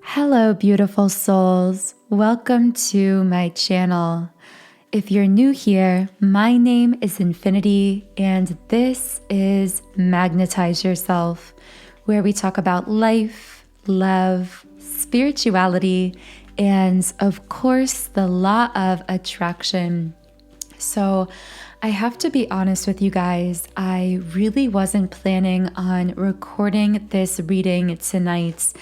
Hello, beautiful souls. Welcome to my channel. If you're new here, my name is Infinity, and this is Magnetize Yourself, where we talk about life, love, spirituality, and of course, the law of attraction. So I have to be honest with you guys, I really wasn't planning on recording this reading tonight.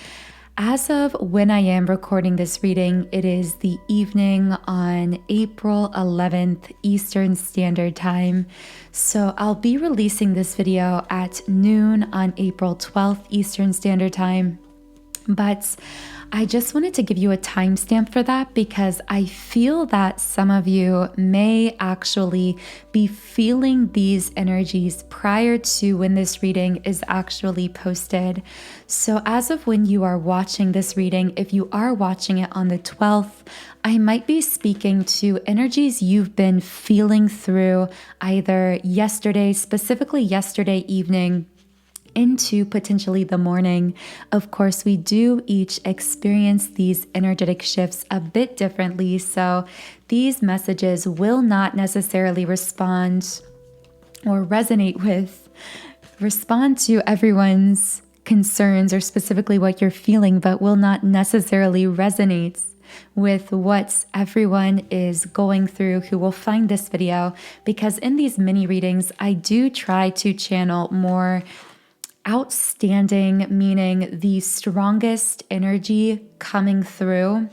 As of when I am recording this reading, it is the evening on April 11th Eastern Standard Time. So I'll be releasing this video at noon on April 12th Eastern Standard Time. But I just wanted to give you a timestamp for that because I feel that some of you may actually be feeling these energies prior to when this reading is actually posted. So as of when you are watching this reading, if you are watching it on the 12th, I might be speaking to energies you've been feeling through either yesterday, specifically yesterday evening, into potentially the morning. Of course, we do each experience these energetic shifts a bit differently, so these messages will not necessarily respond to everyone's concerns or specifically what you're feeling, but will not necessarily resonate with what everyone is going through who will find this video, because in these mini readings, I do try to channel more outstanding, meaning the strongest energy coming through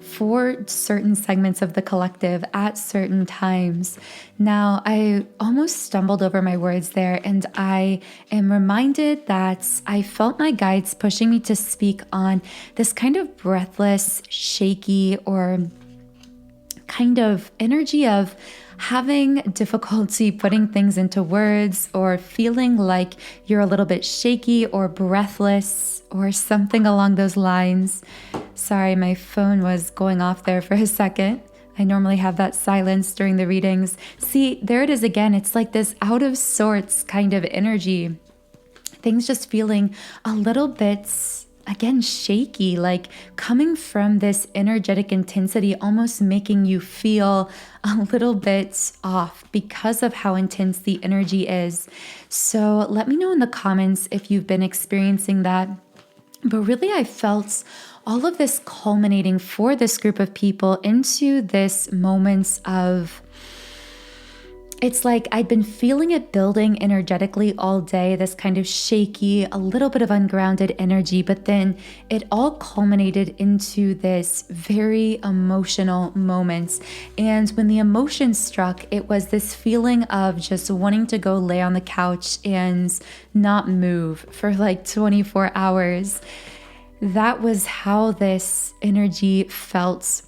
for certain segments of the collective at certain times. Now, I almost stumbled over my words there, and I am reminded that I felt my guides pushing me to speak on this kind of breathless, shaky, or kind of energy of having difficulty putting things into words or feeling like you're a little bit shaky or breathless or something along those lines. Sorry, my phone was going off there for a second. I normally have that silence during the readings. See, there it is again. It's like this out of sorts kind of energy. Things just feeling a little bit, again, shaky, like coming from this energetic intensity, almost making you feel a little bit off because of how intense the energy is. So let me know in the comments if you've been experiencing that. But really, I felt all of this culminating for this group of people into this moment of, it's like I'd been feeling it building energetically all day, this kind of shaky, a little bit of ungrounded energy, but then it all culminated into this very emotional moment. And when the emotion struck, it was this feeling of just wanting to go lay on the couch and not move for like 24 hours. That was how this energy felt.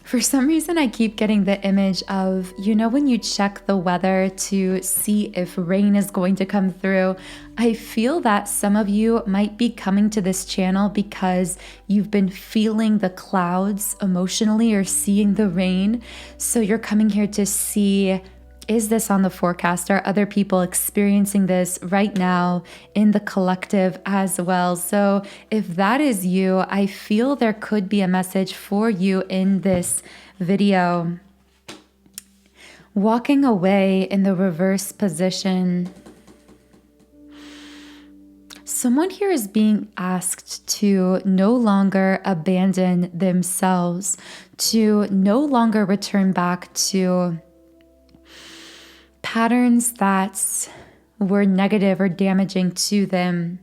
For some reason, I keep getting the image of, when you check the weather to see if rain is going to come through. I feel that some of you might be coming to this channel because you've been feeling the clouds emotionally or seeing the rain. So you're coming here to see, is this on the forecast? Are other people experiencing this right now in the collective as well? So if that is you, I feel there could be a message for you in this video. Walking away in the reverse position. Someone here is being asked to no longer abandon themselves, to no longer return back to patterns that were negative or damaging to them,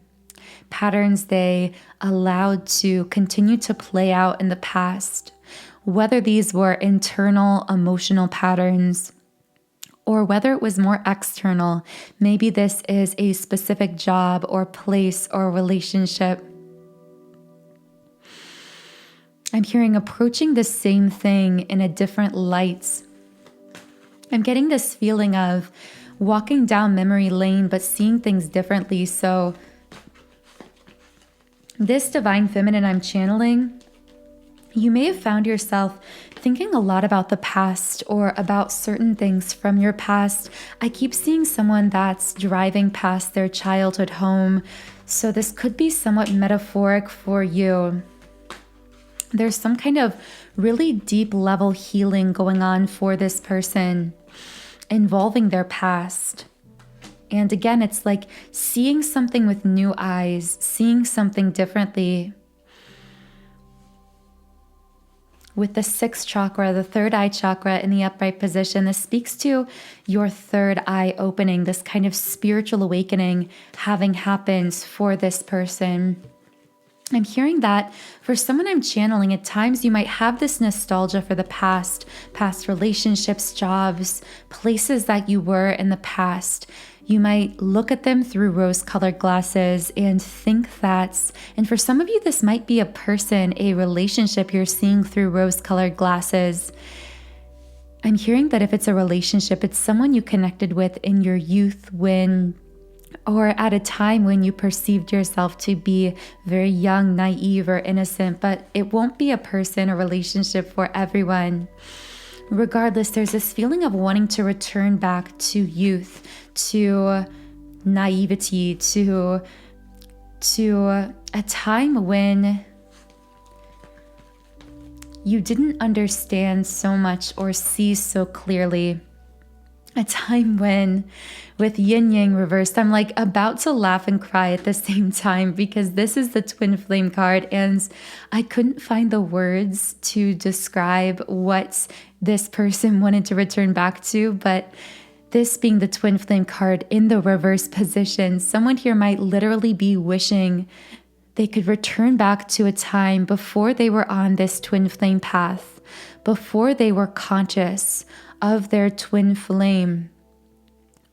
patterns they allowed to continue to play out in the past, whether these were internal emotional patterns or whether it was more external. Maybe this is a specific job or place or relationship. I'm hearing approaching the same thing in a different light. I'm getting this feeling of walking down memory lane, but seeing things differently. So this divine feminine I'm channeling, you may have found yourself thinking a lot about the past or about certain things from your past. I keep seeing someone that's driving past their childhood home, So this could be somewhat metaphoric for you. There's some kind of really deep level healing going on for this person involving their past. And again, it's like seeing something with new eyes, seeing something differently. With the sixth chakra, the third eye chakra in the upright position, this speaks to your third eye opening, this kind of spiritual awakening having happened for this person. I'm hearing that for someone I'm channeling, at times you might have this nostalgia for the past relationships, jobs, places that you were in the past. You might look at them through rose-colored glasses and think that's, and for some of you, this might be a person, a relationship you're seeing through rose-colored glasses. I'm hearing that if it's a relationship, it's someone you connected with in your youth or at a time when you perceived yourself to be very young, naive, or innocent, but it won't be a person or relationship for everyone. Regardless, there's this feeling of wanting to return back to youth, to naivety, to a time when you didn't understand so much or see so clearly. A time when, with yin yang reversed, I'm like about to laugh and cry at the same time because this is the twin flame card and I couldn't find the words to describe what this person wanted to return back to, but this being the twin flame card in the reverse position, someone here might literally be wishing they could return back to a time before they were on this twin flame path, before they were conscious of their twin flame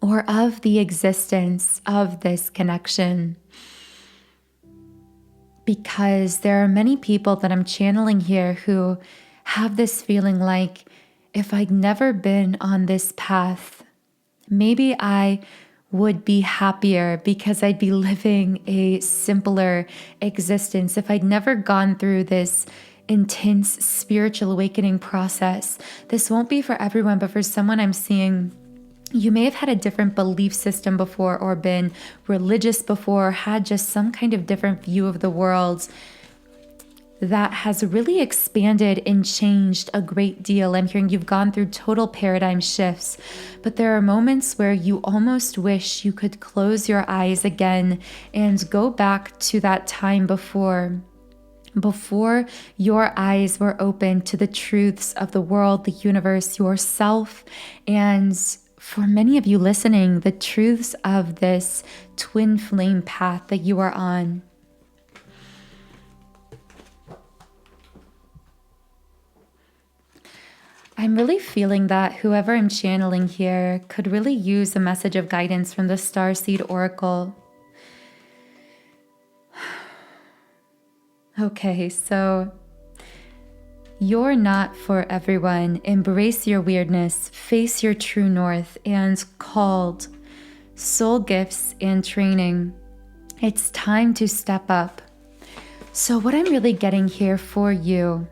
or of the existence of this connection. Because there are many people that I'm channeling here who have this feeling like, if I'd never been on this path, maybe I would be happier because I'd be living a simpler existence. If I'd never gone through this intense spiritual awakening process. This won't be for everyone, but for someone I'm seeing, you may have had a different belief system before or been religious before, had just some kind of different view of the world that has really expanded and changed a great deal. I'm hearing you've gone through total paradigm shifts, but there are moments where you almost wish you could close your eyes again and go back to that time before your eyes were open to the truths of the world, the universe, yourself, and for many of you listening, the truths of this twin flame path that you are on. I'm really feeling that whoever I'm channeling here could really use a message of guidance from the Starseed Oracle. Okay, so you're not for everyone. Embrace your weirdness, face your true north, and called soul gifts and training. It's time to step up. So what I'm really getting here for you,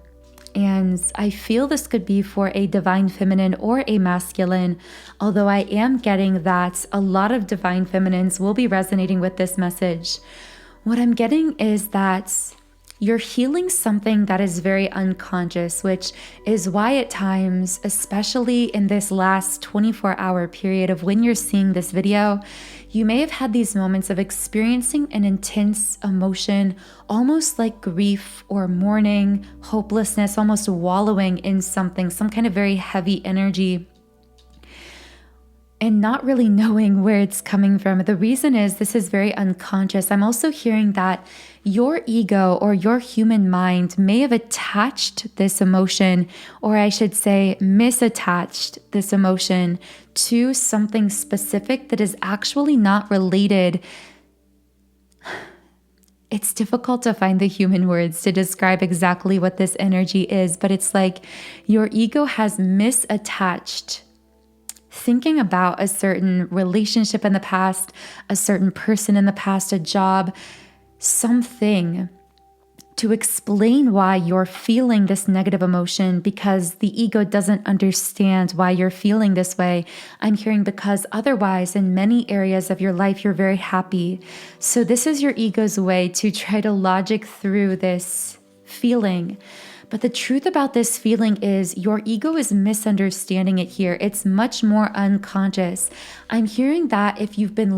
and I feel this could be for a divine feminine or a masculine, although I am getting that a lot of divine feminines will be resonating with this message. What I'm getting is that you're healing something that is very unconscious, which is why at times, especially in this last 24-hour period of when you're seeing this video, you may have had these moments of experiencing an intense emotion, almost like grief or mourning, hopelessness, almost wallowing in something, some kind of very heavy energy, and not really knowing where it's coming from. The reason is this is very unconscious. I'm also hearing that your ego or your human mind may have attached this emotion, or I should say misattached this emotion to something specific that is actually not related. It's difficult to find the human words to describe exactly what this energy is, but it's like your ego has misattached thinking about a certain relationship in the past, a certain person in the past, a job, something, to to explain why you're feeling this negative emotion because the ego doesn't understand why you're feeling this way. I'm hearing because otherwise in many areas of your life, you're very happy. So this is your ego's way to try to logic through this feeling. But the truth about this feeling is your ego is misunderstanding it here. It's much more unconscious. I'm hearing that if you've been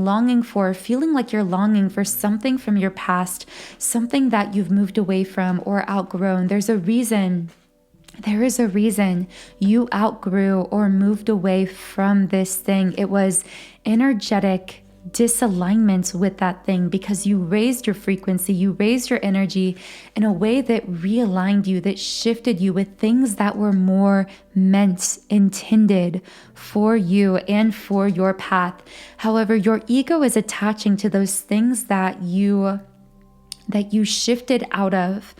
feeling like you're longing for something from your past, something that you've moved away from or outgrown, there is a reason you outgrew or moved away from this thing. It was energetic disalignment with that thing because you raised your frequency, you raised your energy in a way that realigned you, that shifted you with things that were more intended for you and for your path. However, your ego is attaching to those things that you shifted out of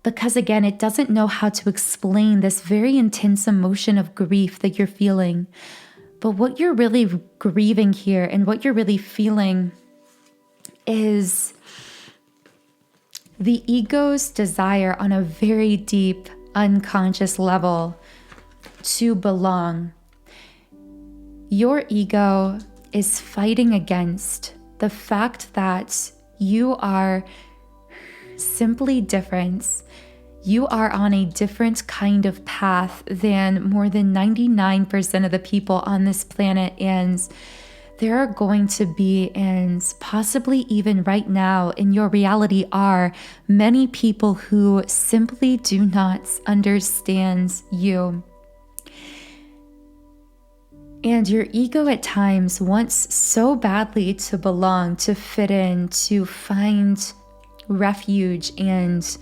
because, again, it doesn't know how to explain this very intense emotion of grief that you're feeling. But what you're really grieving here and what you're really feeling is the ego's desire on a very deep, unconscious level to belong. Your ego is fighting against the fact that you are simply different. You are on a different kind of path than more than 99% of the people on this planet. And there are going to be, and possibly even right now in your reality are, many people who simply do not understand you. And your ego at times wants so badly to belong, to fit in, to find refuge and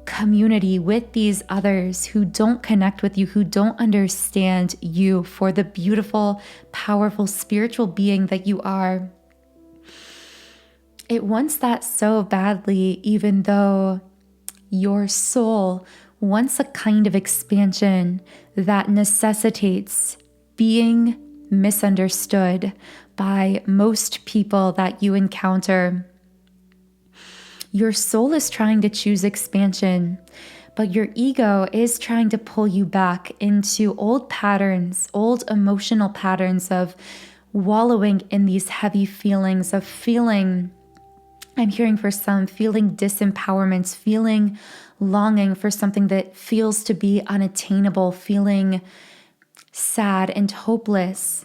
community with these others who don't connect with you, who don't understand you for the beautiful, powerful, spiritual being that you are. It wants that so badly, even though your soul wants a kind of expansion that necessitates being misunderstood by most people that you encounter. Your soul is trying to choose expansion, but your ego is trying to pull you back into old patterns, old emotional patterns of wallowing in these heavy feelings of feeling, I'm hearing for some, feeling disempowerment, feeling longing for something that feels to be unattainable, feeling sad and hopeless.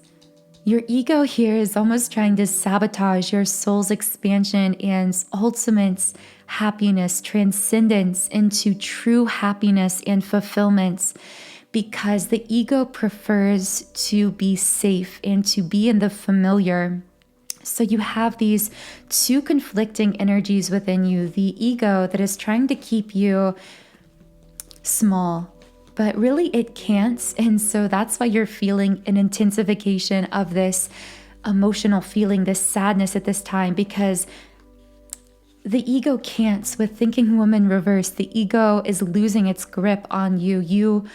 Your ego here is almost trying to sabotage your soul's expansion and ultimate happiness, transcendence into true happiness and fulfillment, because the ego prefers to be safe and to be in the familiar. So you have these two conflicting energies within you, the ego that is trying to keep you small, but really it can't. And so that's why you're feeling an intensification of this emotional feeling, this sadness at this time, because the ego can't. With Thinking Woman Reverse, the ego is losing its grip on you. You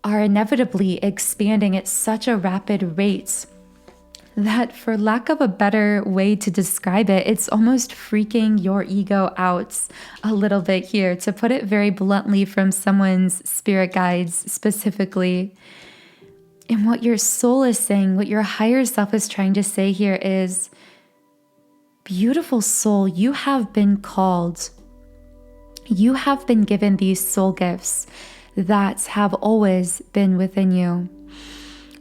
are inevitably expanding at such a rapid rate that, for lack of a better way to describe it, it's almost freaking your ego out a little bit here, to put it very bluntly from someone's spirit guides specifically. And what your soul is saying, what your higher self is trying to say here is, beautiful soul, you have been called. You have been given these soul gifts that have always been within you.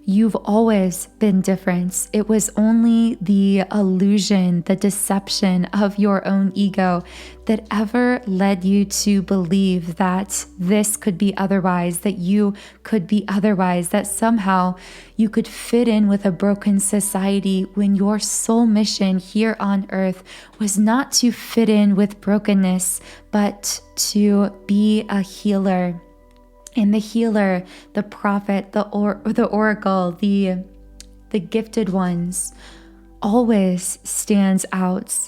You've always been different. It was only the illusion, the deception of your own ego that ever led you to believe that this could be otherwise, that you could be otherwise, that somehow you could fit in with a broken society, when your soul mission here on earth was not to fit in with brokenness, but to be a healer. And the healer, the prophet, the oracle, the gifted ones always stands out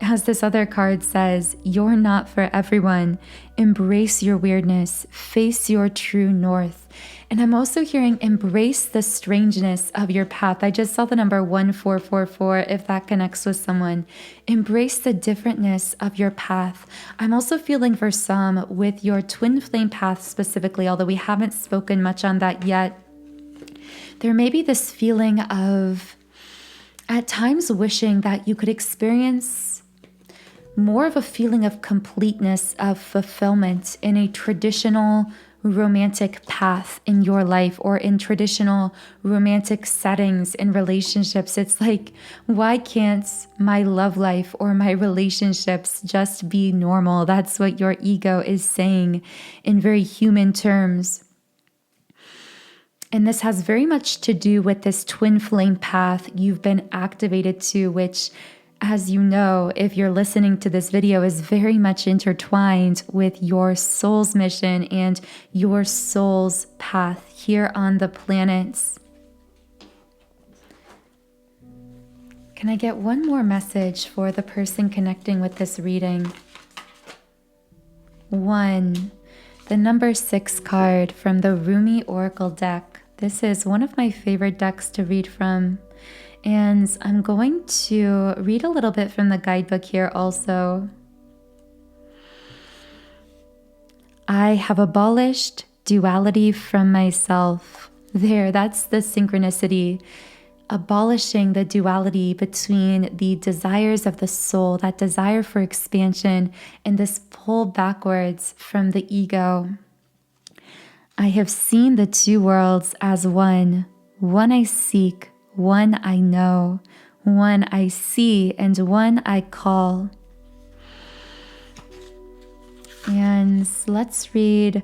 As this other card says, you're not for everyone. Embrace your weirdness. Face your true north. And I'm also hearing embrace the strangeness of your path. I just saw the number 1444 if that connects with someone. Embrace the differentness of your path. I'm also feeling for some with your twin flame path specifically, although we haven't spoken much on that yet. There may be this feeling of at times wishing that you could experience more of a feeling of completeness, of fulfillment in a traditional romantic path in your life or in traditional romantic settings in relationships. It's like, why can't my love life or my relationships just be normal? That's what your ego is saying in very human terms. And this has very much to do with this twin flame path you've been activated to, which, as you know, if you're listening to this video, is very much intertwined with your soul's mission and your soul's path here on the planets. Can I get one more message for the person connecting with this reading? 1, the number 6 card from the Rumi Oracle deck. This is one of my favorite decks to read from. And I'm going to read a little bit from the guidebook here also. I have abolished duality from myself. There, that's the synchronicity. Abolishing the duality between the desires of the soul, that desire for expansion, and this pull backwards from the ego. I have seen the two worlds as one. One I seek, one I know, one I see, and one I call. And let's read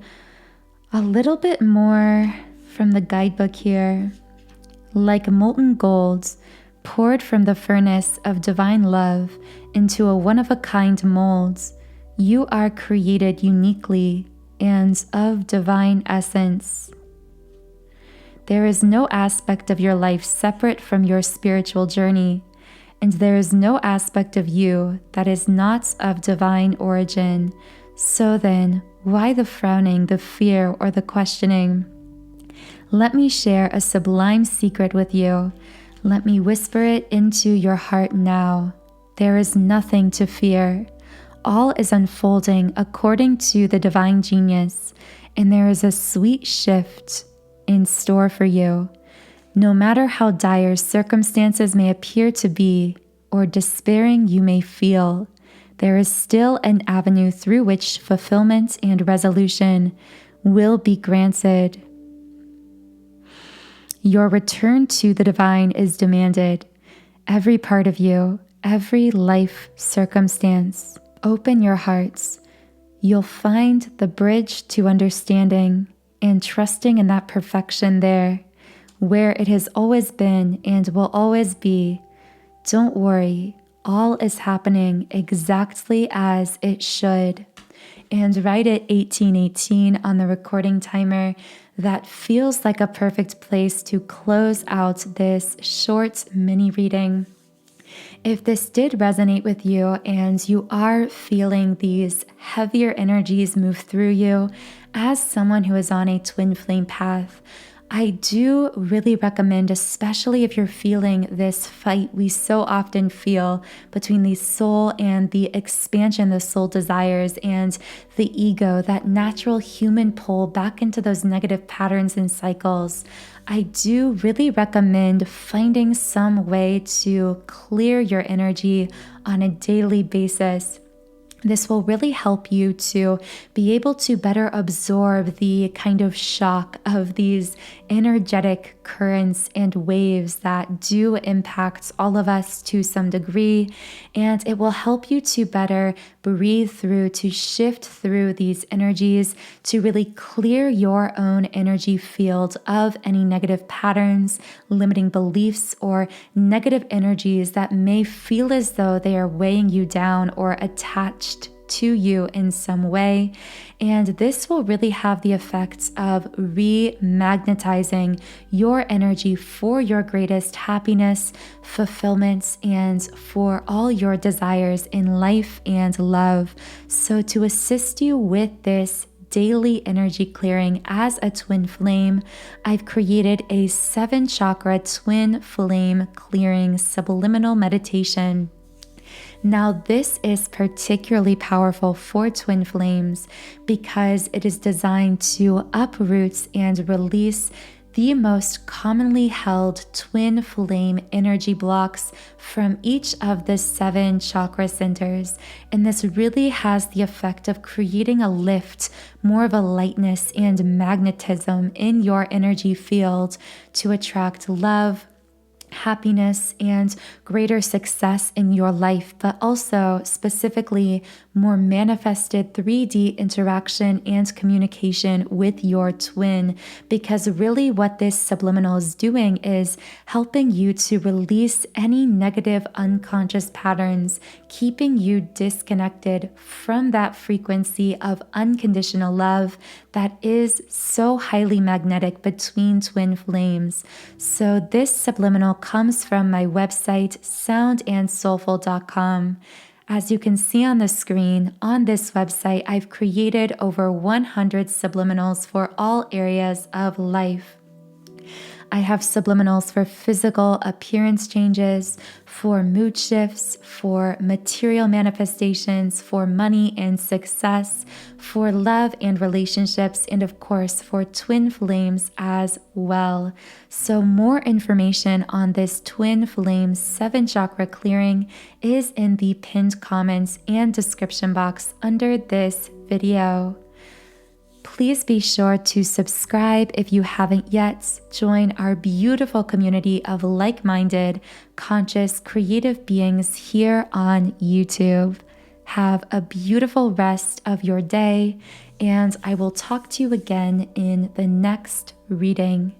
a little bit more from the guidebook here. Like molten gold poured from the furnace of divine love into a one-of-a-kind mold, you are created uniquely and of divine essence. There is no aspect of your life separate from your spiritual journey, and there is no aspect of you that is not of divine origin. So then, why the frowning, the fear, or the questioning? Let me share a sublime secret with you. Let me whisper it into your heart now. There is nothing to fear. All is unfolding according to the divine genius, and there is a sweet shift in store for you. No matter how dire circumstances may appear to be, or despairing you may feel, there is still an avenue through which fulfillment and resolution will be granted. Your return to the divine is demanded. Every part of you, every life circumstance. Open your hearts. You'll find the bridge to understanding and trusting in that perfection there, where it has always been and will always be. Don't worry, all is happening exactly as it should. And right at 1818 on the recording timer, that feels like a perfect place to close out this short mini reading. If this did resonate with you and you are feeling these heavier energies move through you as someone who is on a twin flame path, I do really recommend, especially if you're feeling this fight we so often feel between the soul and the expansion the soul desires and the ego, that natural human pull back into those negative patterns and cycles. I do really recommend finding some way to clear your energy on a daily basis. This will really help you to be able to better absorb the kind of shock of these energetic currents and waves that do impact all of us to some degree. And it will help you to better breathe through, to shift through these energies, to really clear your own energy field of any negative patterns, limiting beliefs, or negative energies that may feel as though they are weighing you down or attached to you in some way. And this will really have the effects of remagnetizing your energy for your greatest happiness, fulfillment, and for all your desires in life and love. So to assist you with this daily energy clearing as a twin flame, I've created a 7-chakra twin flame clearing subliminal meditation. Now, this is particularly powerful for twin flames because it is designed to uproot and release the most commonly held twin flame energy blocks from each of the 7 chakra centers. And this really has the effect of creating a lift, more of a lightness and magnetism in your energy field to attract love, happiness, and greater success in your life, but also specifically more manifested 3D interaction and communication with your twin. Because really what this subliminal is doing is helping you to release any negative unconscious patterns, keeping you disconnected from that frequency of unconditional love that is so highly magnetic between twin flames. So this subliminal comes from my website, soundandsoulful.com. As you can see on the screen, on this website, I've created over 100 subliminals for all areas of life. I have subliminals for physical appearance changes, for mood shifts, for material manifestations, for money and success, for love and relationships, and of course for twin flames as well. So more information on this twin flame 7-chakra clearing is in the pinned comments and description box under this video. Please be sure to subscribe if you haven't yet. Join our beautiful community of like-minded, conscious, creative beings here on YouTube. Have a beautiful rest of your day, and I will talk to you again in the next reading.